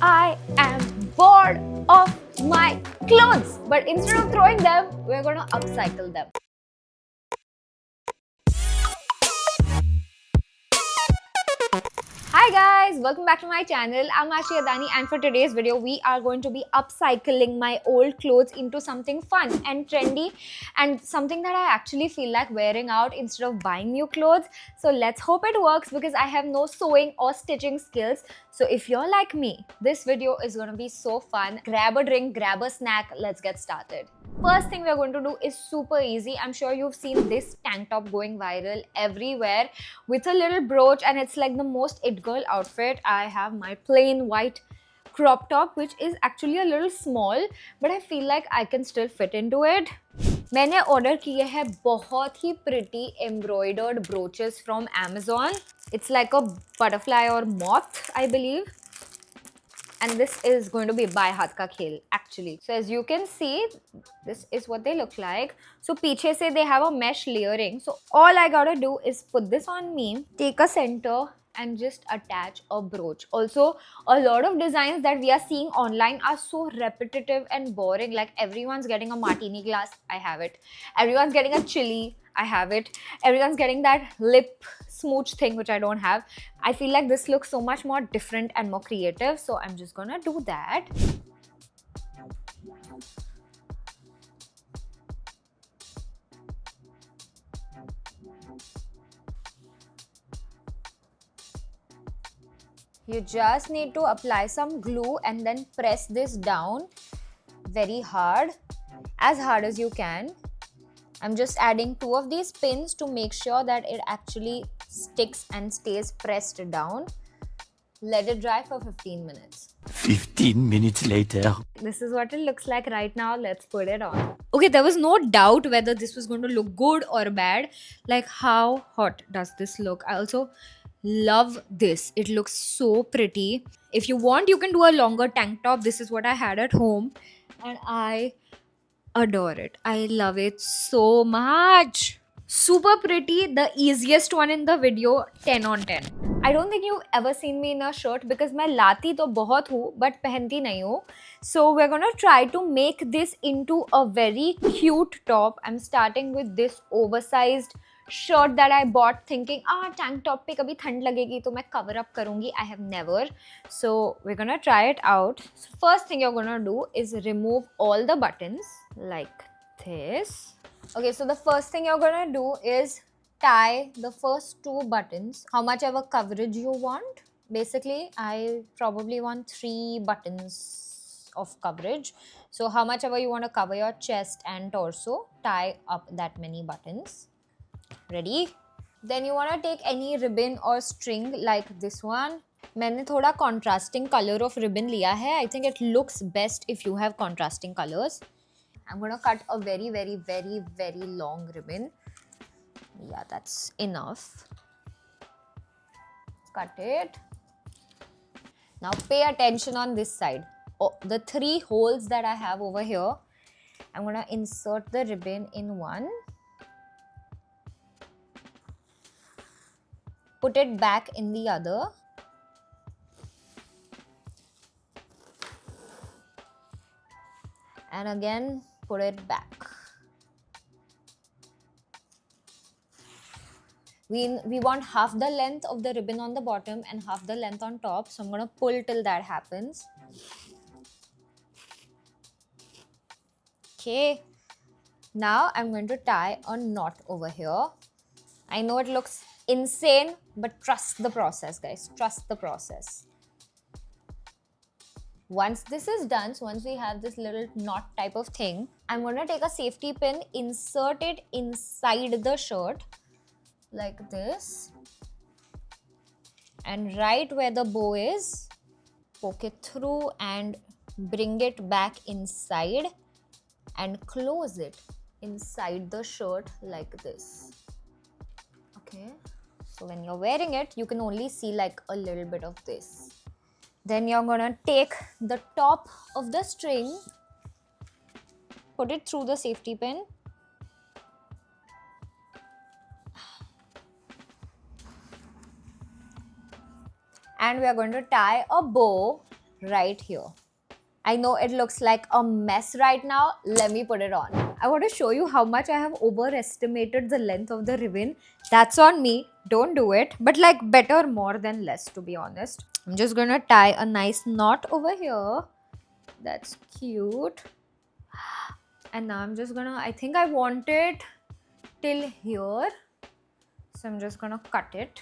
I am bored of my clothes, but instead of throwing them, we're gonna upcycle them. Hi guys, welcome back to my channel. I'm Ashi Adani, and for today's video, we are going to be upcycling my old clothes into something fun and trendy and something that I actually feel like wearing out instead of buying new clothes. So let's hope it works because I have no sewing or stitching skills. So if you're like me, this video is going to be so fun. Grab a drink, grab a snack, let's get started. First thing we're going to do is super easy. I'm sure you've seen this tank top going viral everywhere with a little brooch, and it's like the most it girl outfit. I have my plain white crop top, which is actually a little small, but I feel like I can still fit into it. मैंने order किए हैं बहुत ही pretty embroidered brooches from Amazon. It's like a butterfly or moth, I believe. And this is going to be by हाथ का खेल actually. So as you can see, this is what they look like. So पीछे से they have a mesh layering. So all I gotta do is put this on me, take a center and just attach a brooch. Also, a lot of designs that we are seeing online are so repetitive and boring. Like everyone's getting a martini glass, I have it. Everyone's getting a chili, I have it. Everyone's getting that lip smooch thing, which I don't have. I feel like this looks so much more different and more creative, so I'm just gonna do that. You just need to apply some glue and then press this down very hard as you can. I'm just adding 2 of these pins to make sure that it actually sticks and stays pressed down. Let it dry for 15 minutes. 15 minutes later. This is what it looks like right now. Let's put it on. Okay, there was no doubt whether this was going to look good or bad. Like, how hot does this look? I also love this. It looks so pretty. If you want, you can do a longer tank top. This is what I had at home, and I adore it. I love it so much. Super pretty, the easiest one in the video, 10 on 10. I don't think you've ever seen me in a shirt because मैं लाती तो बहुत हूँ but पहनती नहीं हूँ. So we're gonna try to make this into a very cute top. I'm starting with this oversized shirt that I bought thinking tank top पे कभी ठंड लगेगी तो मैं cover up करूँगी. I have never. So we're gonna try it out. So first thing you're gonna do is remove all the buttons like this. Okay, so the first thing you're gonna do is tie the first 2 buttons, how much ever coverage you want. Basically, I probably want 3 buttons of coverage. So how much ever you want to cover your chest and torso, tie up that many buttons. Ready? Then you want to take any ribbon or string like this one. मैंने थोड़ा contrasting color of ribbon लिया है. I think it looks best if you have contrasting colors. I'm going to cut a very, very, very, very long ribbon. Yeah, that's enough. Cut it. Now pay attention on this side. Oh, the 3 holes that I have over here, I'm going to insert the ribbon in one. Put it back in the other. And again, put it back. We want half the length of the ribbon on the bottom and half the length on top. So I'm going to pull till that happens. Okay. Now I'm going to tie a knot over here. I know it looks insane, but trust the process, guys. Trust the process. Once this is done, so once we have this little knot type of thing, I'm going to take a safety pin, insert it inside the shirt like this, and right where the bow is, poke it through and bring it back inside and close it inside the shirt like this. Okay, so when you're wearing it, you can only see like a little bit of this. Then you're gonna take the top of the string, put it through the safety pin, and we are going to tie a bow right here. I know it looks like a mess right now. Let me put it on. I want to show you how much I have overestimated the length of the ribbon. That's on me. Don't do it. But like better more than less, to be honest. I'm just going to tie a nice knot over here. That's cute. And now I'm just gonna, I think I want it till here. So I'm just gonna cut it.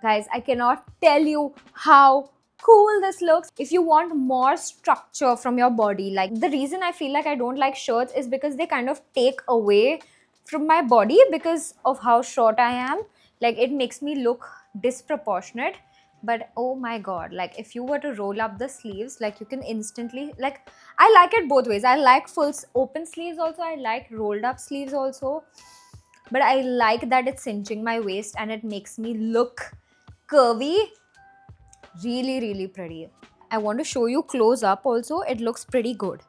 Guys, I cannot tell you how cool this looks. If you want more structure from your body, like the reason I feel like I don't like shirts is because they kind of take away from my body because of how short I am. Like it makes me look disproportionate. But oh my god, like if you were to roll up the sleeves, like you can instantly, like I like it both ways. I like full open sleeves also, I like rolled up sleeves also, but I like that it's cinching my waist and it makes me look curvy. Really pretty. I want to show you close up also. It looks pretty good.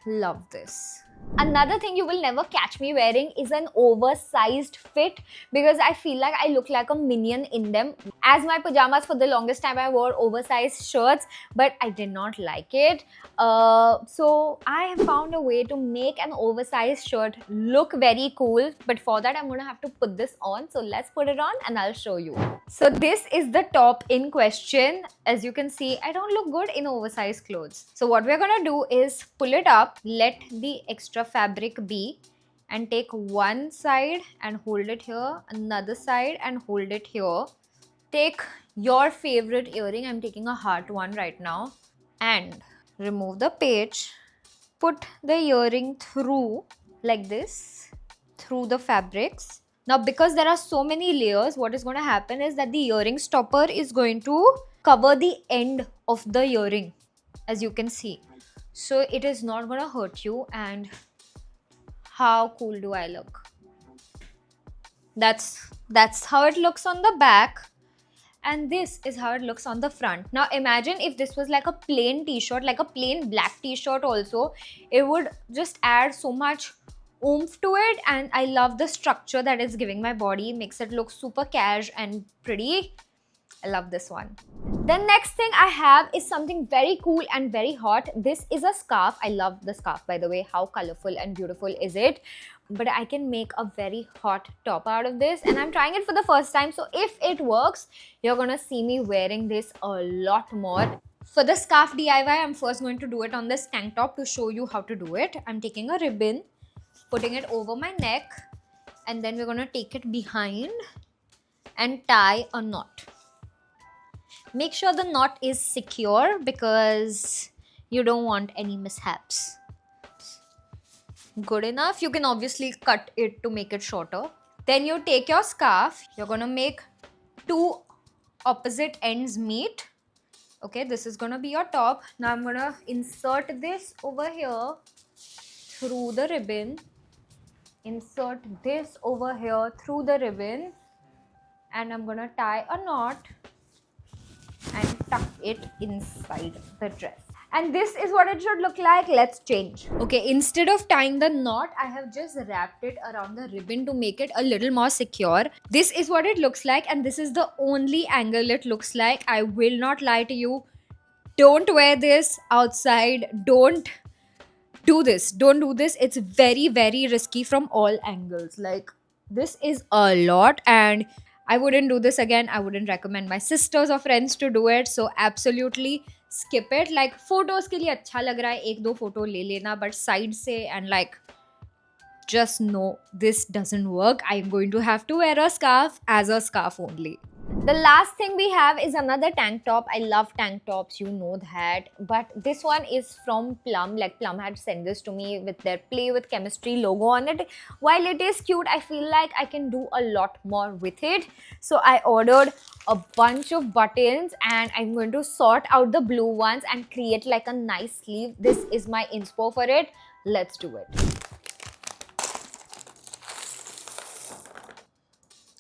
Love this. Another thing you will never catch me wearing is an oversized fit because I feel like I look like a minion in them. As my pajamas, for the longest time I wore oversized shirts, but I did not like it. So I have found a way to make an oversized shirt look very cool, but for that I'm gonna have to put this on. So let's put it on and I'll show you. So this is the top in question. As you can see, I don't look good in oversized clothes. So what we're gonna do is pull it up, let the extra fabric be, and take one side and hold it here, another side and hold it here. Take your favorite earring, I'm taking a heart one right now, and remove the page. Put the earring through like this, through the fabrics. Now because there are so many layers, what is going to happen is that the earring stopper is going to cover the end of the earring, as you can see. So it is not going to hurt you. And how cool do I look? That's how it looks on the back. And this is how it looks on the front. Now imagine if this was like a plain t-shirt, like a plain black t-shirt also. It would just add so much oomph to it, and I love the structure that it's giving my body. Makes it look super cash and pretty. I love this one. The next thing I have is something very cool and very hot. This is a scarf. I love the scarf, by the way. How colorful and beautiful is it? But I can make a very hot top out of this, and I'm trying it for the first time. So if it works, you're gonna see me wearing this a lot more. For the scarf DIY, I'm first going to do it on this tank top to show you how to do it. I'm taking a ribbon, putting it over my neck, and then we're gonna take it behind and tie a knot. Make sure the knot is secure because you don't want any mishaps. Good enough. You can obviously cut it to make it shorter. Then you take your scarf. You're gonna make two opposite ends meet. Okay, this is gonna be your top. Now I'm gonna insert this over here through the ribbon. Insert this over here through the ribbon. And I'm gonna tie a knot and tuck it inside the dress. And this is what it should look like. Let's change. Okay, instead of tying the knot, I have just wrapped it around the ribbon to make it a little more secure. This is what it looks like, and this is the only angle it looks like. I will not lie to you. Don't wear this outside. Don't do this. Don't do this. It's very risky from all angles. Like, this is a lot, and I wouldn't do this again. I wouldn't recommend my sisters or friends to do it. So absolutely skip it. Like photos के लिए अच्छा लग रहा है, एक दो photo ले लेना, but side से and like just know this doesn't work. I'm going to have to wear a scarf as a scarf only. The last thing we have is another tank top. I love tank tops, you know that. But this one is from Plum. Like Plum had sent this to me with their Play with Chemistry logo on it. While it is cute, I feel like I can do a lot more with it. So I ordered a bunch of buttons and I'm going to sort out the blue ones and create like a nice sleeve. This is my inspo for it. Let's do it.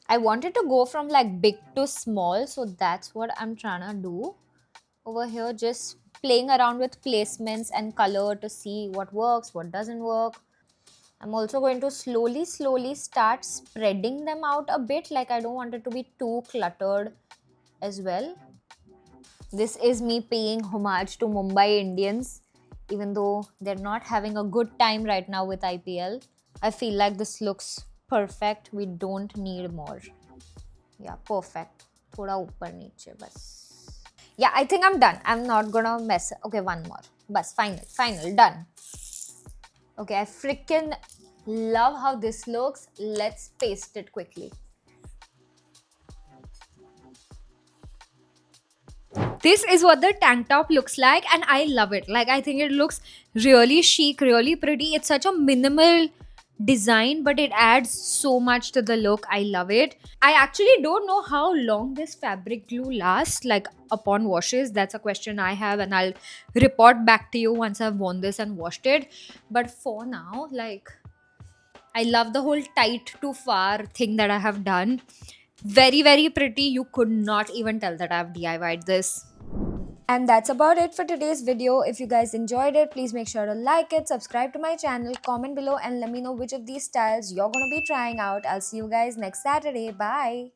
I wanted to go from like big to small, so that's what I'm trying to do over here. Just playing around with placements and color to see what works, what doesn't work. I'm also going to slowly start spreading them out a bit. Like I don't want it to be too cluttered as well. This is me paying homage to Mumbai Indians, even though they're not having a good time right now with IPL. I feel like this looks perfect. We don't need more. Yeah, perfect. Thoda upar niche bas. Yeah, I think I'm done. I'm not gonna mess. Okay, one more. Bas, final, done. Okay, I freaking love how this looks. Let's paste it quickly. This is what the tank top looks like, and I love it. Like, I think it looks really chic, really pretty. It's such a minimal design, but it adds so much to the look. I love it. I actually don't know how long this fabric glue lasts, like upon washes. That's a question I have, and I'll report back to you once I've worn this and washed it. But for now, like, I love the whole tight to far thing that I have done. Very, very pretty. You could not even tell that I've DIY'd this. And that's about it for today's video. If you guys enjoyed it, please make sure to like it, subscribe to my channel, comment below, and let me know which of these styles you're gonna be trying out. I'll see you guys next Saturday. Bye.